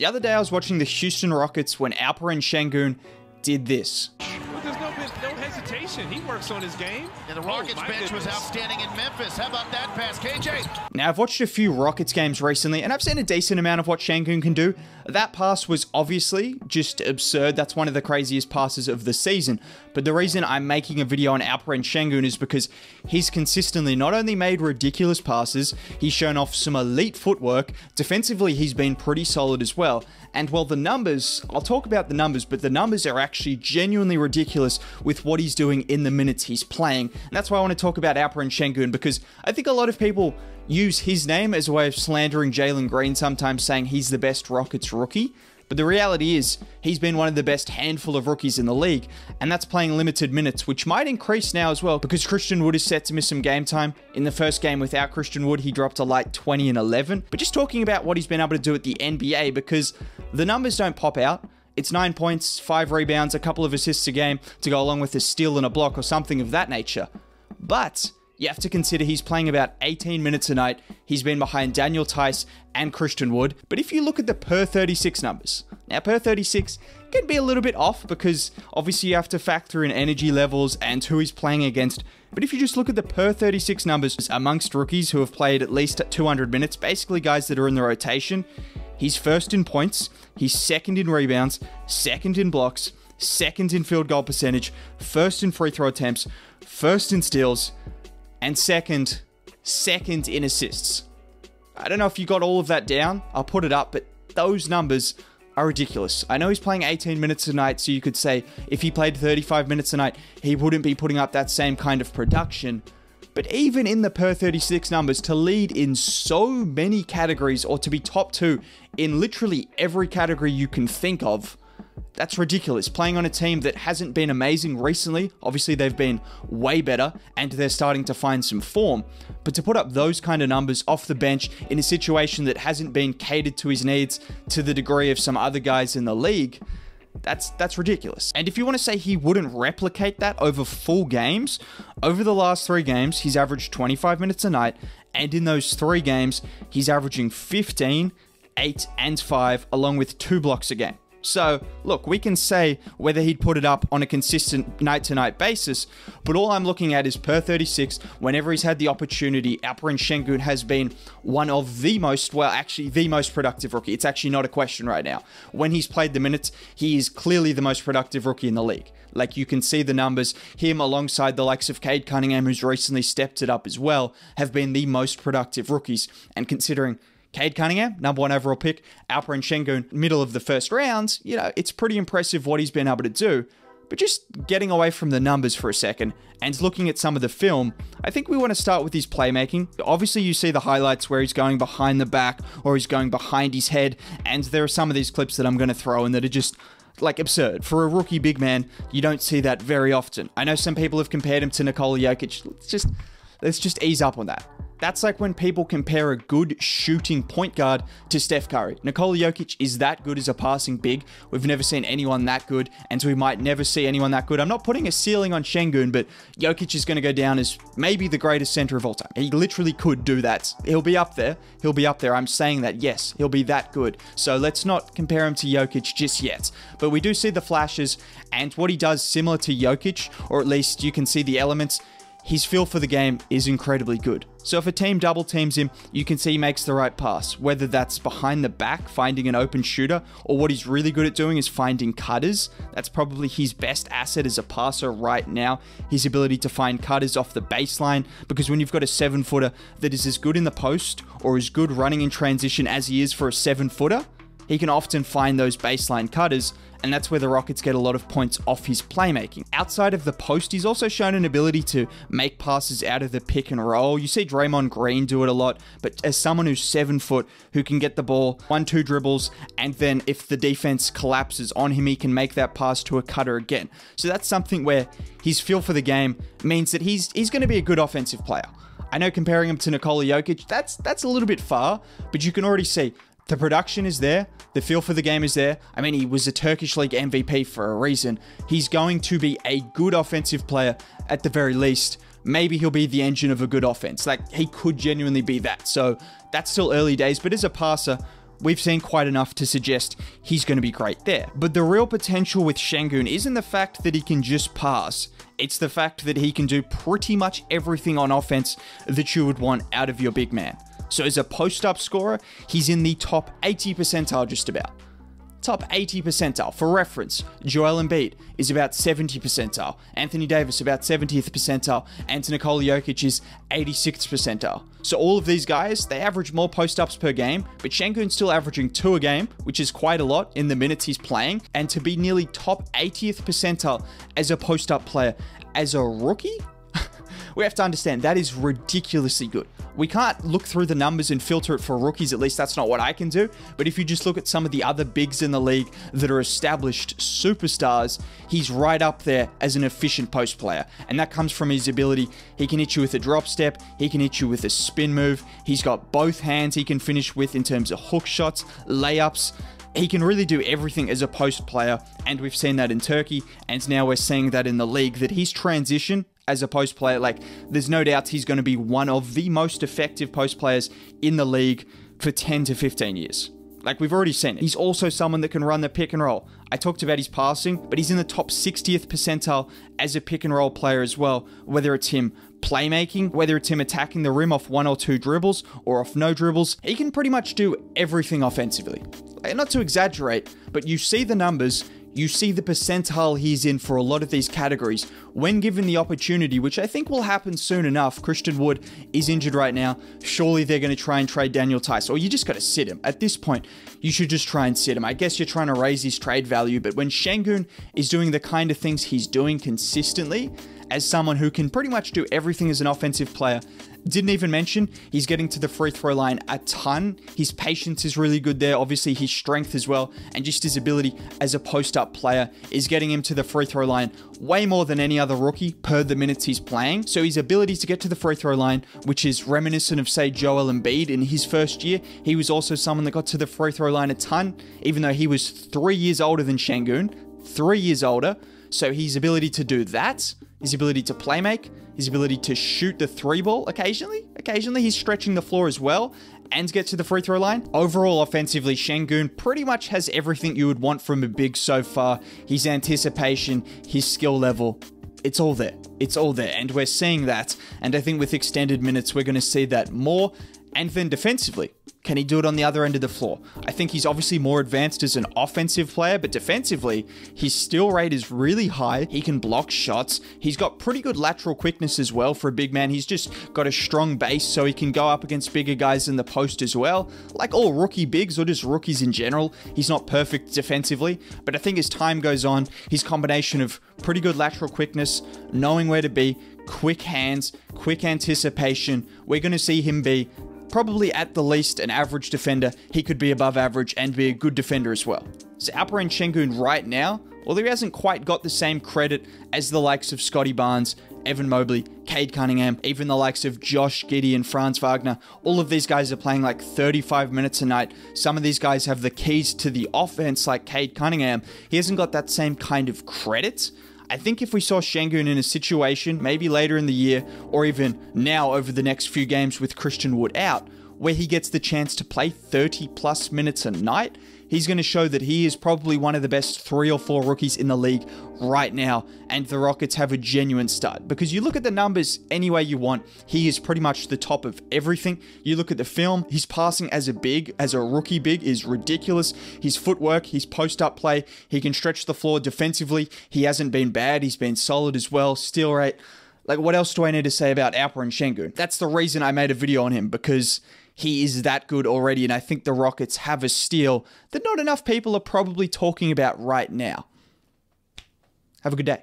The other day I was watching the Houston Rockets when Alperen Sengun did this. Well, there's no hesitation. He works on his game. And the Rockets bench was outstanding in Memphis. How about that pass, KJ? Now, I've watched a few Rockets games recently, and I've seen a decent amount of what Sengun can do. That pass was obviously just absurd. That's one of the craziest passes of the season. But the reason I'm making a video on Alperen Sengun is because he's consistently not only made ridiculous passes, he's shown off some elite footwork. Defensively, he's been pretty solid as well. And well, the numbers, I'll talk about the numbers, but the numbers are actually genuinely ridiculous with what he's doing in the minutes he's playing. And that's why I want to talk about Alperen Sengun, because I think a lot of people use his name as a way of slandering Jalen Green, sometimes saying he's the best Rockets rookie. But the reality is, he's been one of the best handful of rookies in the league, and that's playing limited minutes, which might increase now as well, because Christian Wood is set to miss some game time. In the first game without Christian Wood, he dropped a light 20 and 11. But just talking about what he's been able to do at the NBA, because the numbers don't pop out. It's 9 points, 5 rebounds, a couple of assists a game to go along with a steal and a block or something of that nature. But you have to consider he's playing about 18 minutes a night. He's been behind Daniel Tice and Christian Wood. But if you look at the per 36 numbers, now per 36 can be a little bit off because obviously you have to factor in energy levels and who he's playing against. But if you just look at the per 36 numbers amongst rookies who have played at least 200 minutes, basically guys that are in the rotation, he's first in points, he's second in rebounds, second in blocks, second in field goal percentage, first in free throw attempts, first in steals, and second in assists. I don't know if you got all of that down. I'll put it up, but those numbers are ridiculous. I know he's playing 18 minutes a night, so you could say if he played 35 minutes a night, he wouldn't be putting up that same kind of production. But even in the per 36 numbers, to lead in so many categories, or to be top 2 in literally every category you can think of, that's ridiculous. Playing on a team that hasn't been amazing recently, obviously they've been way better and they're starting to find some form, but to put up those kind of numbers off the bench in a situation that hasn't been catered to his needs to the degree of some other guys in the league, that's ridiculous. And if you want to say he wouldn't replicate that over full games, over the last 3 games, he's averaged 25 minutes a night, and in those 3 games, he's averaging 15, 8, and 5, along with 2 blocks a game. So, look, we can say whether he'd put it up on a consistent night-to-night basis, but all I'm looking at is per 36, whenever he's had the opportunity, Alperen Sengun has been one of the most, well, actually the most productive rookie. It's actually not a question right now. When he's played the minutes, he is clearly the most productive rookie in the league. Like, you can see the numbers. Him alongside the likes of Cade Cunningham, who's recently stepped it up as well, have been the most productive rookies. And considering Cade Cunningham, number 1 overall pick, Alperen Sengun, middle of the first round, you know, it's pretty impressive what he's been able to do. But just getting away from the numbers for a second and looking at some of the film, I think we want to start with his playmaking. Obviously, you see the highlights where he's going behind the back or he's going behind his head, and there are some of these clips that I'm going to throw in that are just like absurd. For a rookie big man, you don't see that very often. I know some people have compared him to Nikola Jokic. Let's just ease up on that. That's like when people compare a good shooting point guard to Steph Curry. Nikola Jokic is that good as a passing big. We've never seen anyone that good, and we might never see anyone that good. I'm not putting a ceiling on Sengun, but Jokic is going to go down as maybe the greatest center of all time. He literally could do that. He'll be up there. He'll be up there. I'm saying that, yes, he'll be that good. So let's not compare him to Jokic just yet. But we do see the flashes, and what he does similar to Jokic, or at least you can see the elements. His feel for the game is incredibly good. So if a team double teams him, you can see he makes the right pass, whether that's behind the back, finding an open shooter, or what he's really good at doing is finding cutters. That's probably his best asset as a passer right now, his ability to find cutters off the baseline, because when you've got a 7-footer that is as good in the post or as good running in transition as he is for a 7-footer, he can often find those baseline cutters, and that's where the Rockets get a lot of points off his playmaking. Outside of the post, he's also shown an ability to make passes out of the pick and roll. You see Draymond Green do it a lot, but as someone who's 7 foot, who can get the ball 1-2 dribbles, and then if the defense collapses on him, he can make that pass to a cutter again. So that's something where his feel for the game means that he's going to be a good offensive player. I know comparing him to Nikola Jokic, that's a little bit far, but you can already see the production is there. The feel for the game is there. I mean, he was a Turkish League MVP for a reason. He's going to be a good offensive player at the very least. Maybe he'll be the engine of a good offense. Like, he could genuinely be that. So that's still early days. But as a passer, we've seen quite enough to suggest he's going to be great there. But the real potential with Sengun isn't the fact that he can just pass. It's the fact that he can do pretty much everything on offense that you would want out of your big man. So as a post-up scorer, he's in the top 80 percentile just about. Top 80 percentile. For reference, Joel Embiid is about 70 percentile. Anthony Davis about 70th percentile. And Nikola Jokic is 86th percentile. So all of these guys, they average more post-ups per game, but Sengun's still averaging 2 a game, which is quite a lot in the minutes he's playing. And to be nearly top 80th percentile as a post-up player as a rookie, we have to understand that is ridiculously good. We can't look through the numbers and filter it for rookies, at least that's not what I can do. But if you just look at some of the other bigs in the league that are established superstars, he's right up there as an efficient post player. And that comes from his ability. He can hit you with a drop step, he can hit you with a spin move, he's got both hands he can finish with in terms of hook shots, layups. He can really do everything as a post player, and we've seen that in Turkey, and now we're seeing that in the league, that his transition as a post player, like, there's no doubt he's going to be one of the most effective post players in the league for 10 to 15 years. Like, we've already seen it. He's also someone that can run the pick and roll. I talked about his passing, but he's in the top 60th percentile as a pick and roll player as well, whether it's him playmaking, whether it's him attacking the rim off 1 or 2 dribbles or off no dribbles. He can pretty much do everything offensively. Like, not to exaggerate, but you see the numbers, you see the percentile he's in for a lot of these categories when given the opportunity, which I think will happen soon enough. Christian Wood is injured right now. Surely they're going to try and trade Daniel Tice, or you just got to sit him. At this point, you should just try and sit him. I guess you're trying to raise his trade value, but when Sengun is doing the kind of things he's doing consistently, as someone who can pretty much do everything as an offensive player, didn't even mention he's getting to the free throw line a ton. His patience is really good there. Obviously, his strength as well, and just his ability as a post-up player is getting him to the free throw line way more than any other rookie per the minutes he's playing. So his ability to get to the free throw line, which is reminiscent of, say, Joel Embiid in his first year, he was also someone that got to the free throw line a ton, even though he was 3 years older than Sengun, 3 years older. So his ability to do that, his ability to play make, his ability to shoot the 3 ball occasionally he's stretching the floor as well and get to the free throw line. Overall, offensively, Sengun pretty much has everything you would want from a big so far. His anticipation, his skill level, it's all there. It's all there, and we're seeing that. And I think with extended minutes, we're going to see that more. And then defensively, can he do it on the other end of the floor? I think he's obviously more advanced as an offensive player, but defensively, his steal rate is really high. He can block shots. He's got pretty good lateral quickness as well for a big man. He's just got a strong base, so he can go up against bigger guys in the post as well. Like all rookie bigs, or just rookies in general, he's not perfect defensively, but I think as time goes on, his combination of pretty good lateral quickness, knowing where to be, quick hands, quick anticipation, we're going to see him be probably at the least an average defender. He could be above average and be a good defender as well. So Alperen Sengun right now, although he hasn't quite got the same credit as the likes of Scotty Barnes, Evan Mobley, Cade Cunningham, even the likes of Josh Giddey and Franz Wagner, all of these guys are playing like 35 minutes a night. Some of these guys have the keys to the offense like Cade Cunningham. He hasn't got that same kind of credit. I think if we saw Sengun in a situation, maybe later in the year, or even now over the next few games with Christian Wood out, where he gets the chance to play 30 plus minutes a night, he's going to show that he is probably one of the best 3 or 4 rookies in the league right now, and the Rockets have a genuine stud. Because you look at the numbers any way you want, he is pretty much the top of everything. You look at the film, his passing as a rookie big is ridiculous. His footwork, his post-up play, he can stretch the floor defensively. He hasn't been bad, he's been solid as well. Steal rate. Like, what else do I need to say about Alperen Sengun? That's the reason I made a video on him, because he is that good already, and I think the Rockets have a steal that not enough people are probably talking about right now. Have a good day.